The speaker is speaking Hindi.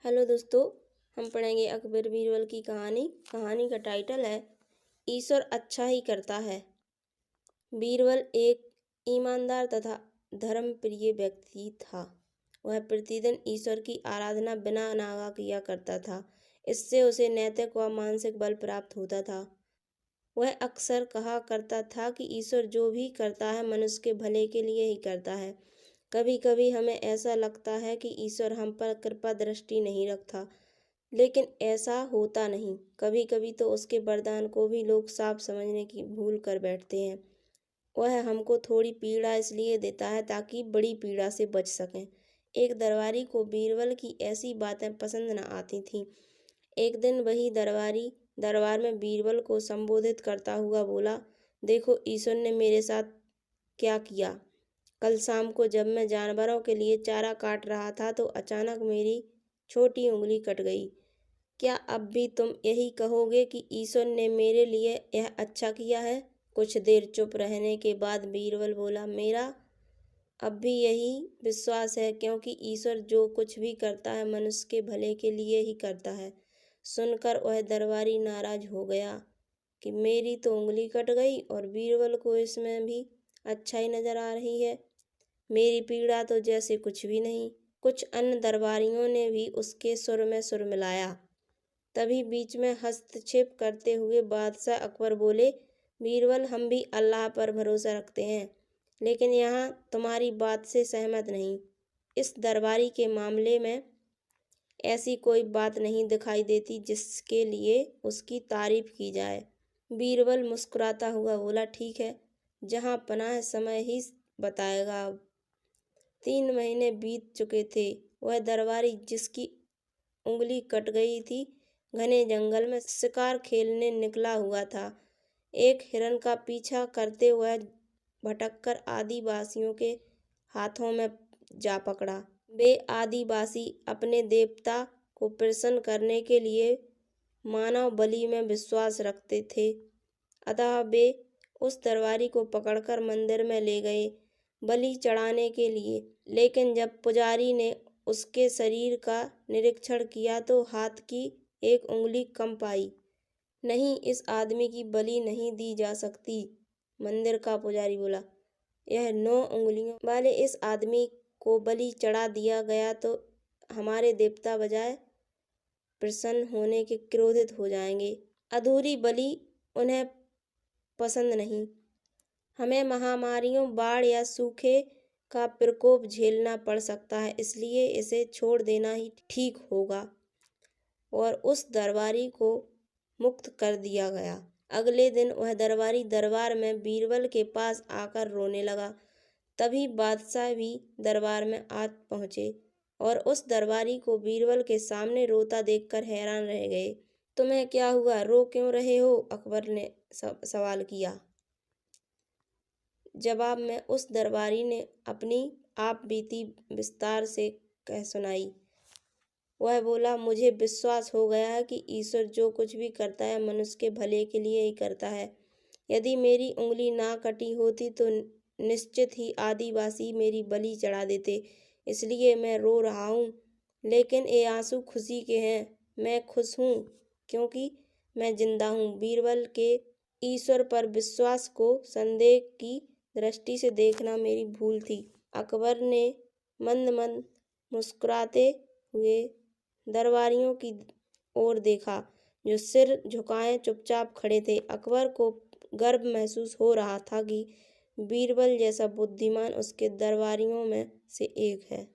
हेलो दोस्तों, हम पढ़ेंगे अकबर बीरबल की कहानी। कहानी का टाइटल है ईश्वर अच्छा ही करता है। बीरबल एक ईमानदार तथा धर्मप्रिय व्यक्ति था। वह प्रतिदिन ईश्वर की आराधना बिना नागा किया करता था। इससे उसे नैतिक व मानसिक बल प्राप्त होता था। वह अक्सर कहा करता था कि ईश्वर जो भी करता है मनुष्य के भले के लिए ही करता है। कभी कभी हमें ऐसा लगता है कि ईश्वर हम पर कृपा दृष्टि नहीं रखता, लेकिन ऐसा होता नहीं। कभी कभी तो उसके वरदान को भी लोग साफ समझने की भूल कर बैठते हैं। वह हमको थोड़ी पीड़ा इसलिए देता है ताकि बड़ी पीड़ा से बच सकें। एक दरबारी को बीरबल की ऐसी बातें पसंद न आती थीं। एक दिन वही दरबारी दरबार में बीरबल को संबोधित करता हुआ बोला, देखो ईश्वर ने मेरे साथ क्या किया। कल शाम को जब मैं जानवरों के लिए चारा काट रहा था तो अचानक मेरी छोटी उंगली कट गई। क्या अब भी तुम यही कहोगे कि ईश्वर ने मेरे लिए यह अच्छा किया है? कुछ देर चुप रहने के बाद बीरबल बोला, मेरा अब भी यही विश्वास है, क्योंकि ईश्वर जो कुछ भी करता है मनुष्य के भले के लिए ही करता है। सुनकर वह दरबारी नाराज हो गया कि मेरी तो उंगली कट गई और बीरबल को इसमें भी अच्छाई नजर आ रही है। मेरी पीड़ा तो जैसे कुछ भी नहीं। कुछ अन्य दरबारियों ने भी उसके सुर में सुर मिलाया। तभी बीच में हस्तक्षेप करते हुए बादशाह अकबर बोले, बीरबल, हम भी अल्लाह पर भरोसा रखते हैं, लेकिन यहाँ तुम्हारी बात से सहमत नहीं। इस दरबारी के मामले में ऐसी कोई बात नहीं दिखाई देती जिसके लिए उसकी तारीफ की जाए। बीरबल मुस्कुराता हुआ बोला, ठीक है, जहाँ पनाह समय ही बताएगा। 3 महीने बीत चुके थे। वह दरबारी जिसकी उंगली कट गई थी घने जंगल में शिकार खेलने निकला हुआ था। एक हिरन का पीछा करते हुए भटककर आदिवासियों के हाथों में जा पकड़ा। वे आदिवासी अपने देवता को प्रसन्न करने के लिए मानव बलि में विश्वास रखते थे, अतः वे उस दरबारी को पकड़कर मंदिर में ले गए बलि चढ़ाने के लिए। लेकिन जब पुजारी ने उसके शरीर का निरीक्षण किया तो हाथ की एक उंगली कम पाई। नहीं, इस आदमी की बलि नहीं दी जा सकती, मंदिर का पुजारी बोला। यह 9 उंगलियों वाले इस आदमी को बलि चढ़ा दिया गया तो हमारे देवता बजाय प्रसन्न होने के क्रोधित हो जाएंगे। अधूरी बलि उन्हें पसंद नहीं। हमें महामारियों, बाढ़ या सूखे का प्रकोप झेलना पड़ सकता है, इसलिए इसे छोड़ देना ही ठीक होगा। और उस दरबारी को मुक्त कर दिया गया। अगले दिन वह दरबारी दरबार में बीरबल के पास आकर रोने लगा। तभी बादशाह भी दरबार में आ पहुंचे और उस दरबारी को बीरबल के सामने रोता देखकर हैरान रह गए। तुम्हें क्या हुआ, रो क्यों रहे हो? अकबर ने सवाल किया। जवाब में उस दरबारी ने अपनी आप बीती विस्तार से कह सुनाई। वह बोला, मुझे विश्वास हो गया है कि ईश्वर जो कुछ भी करता है मनुष्य के भले के लिए ही करता है। यदि मेरी उंगली ना कटी होती तो निश्चित ही आदिवासी मेरी बलि चढ़ा देते, इसलिए मैं रो रहा हूँ। लेकिन ये आंसू खुशी के हैं। मैं खुश हूँ क्योंकि मैं जिंदा हूँ। बीरबल के ईश्वर पर विश्वास को संदेह की दृष्टि से देखना मेरी भूल थी। अकबर ने मंद मंद मुस्कुराते हुए दरबारियों की ओर देखा, जो सिर झुकाए चुपचाप खड़े थे। अकबर को गर्व महसूस हो रहा था कि बीरबल जैसा बुद्धिमान उसके दरबारियों में से एक है।